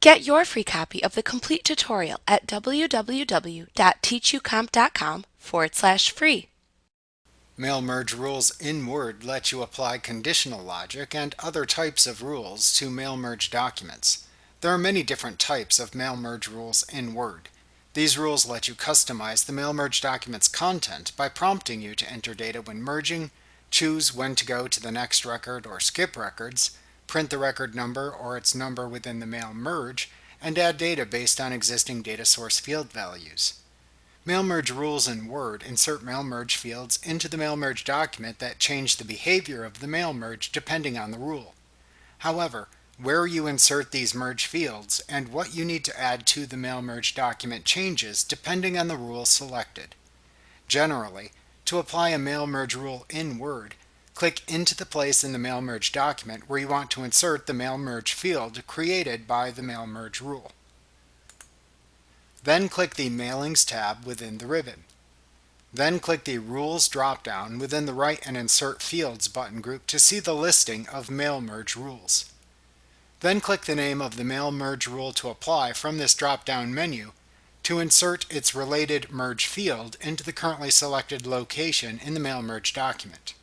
Get your free copy of the complete tutorial at www.teachucomp.com/free. Mail merge rules in Word let you apply conditional logic and other types of rules to mail merge documents. There are many different types of mail merge rules in Word. These rules let you customize the mail merge document's content by prompting you to enter data when merging, choose when to go to the next record or skip records, print the record number or its number within the mail merge, and add data based on existing data source field values. Mail merge rules in Word insert mail merge fields into the mail merge document that change the behavior of the mail merge depending on the rule. However, where you insert these merge fields and what you need to add to the mail merge document changes depending on the rule selected. Generally, to apply a mail merge rule in Word, click into the place in the mail merge document where you want to insert the mail merge field created by the mail merge rule. Then click the Mailings tab within the ribbon. Then click the Rules drop-down within the Write and Insert Fields button group to see the listing of mail merge rules. Then click the name of the mail merge rule to apply from this drop-down menu to insert its related merge field into the currently selected location in the mail merge document.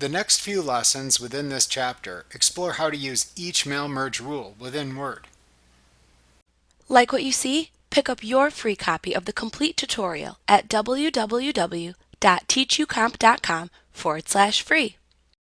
The next few lessons within this chapter explore how to use each mail merge rule within Word. Like what you see? Pick up your free copy of the complete tutorial at www.teachucomp.com/free.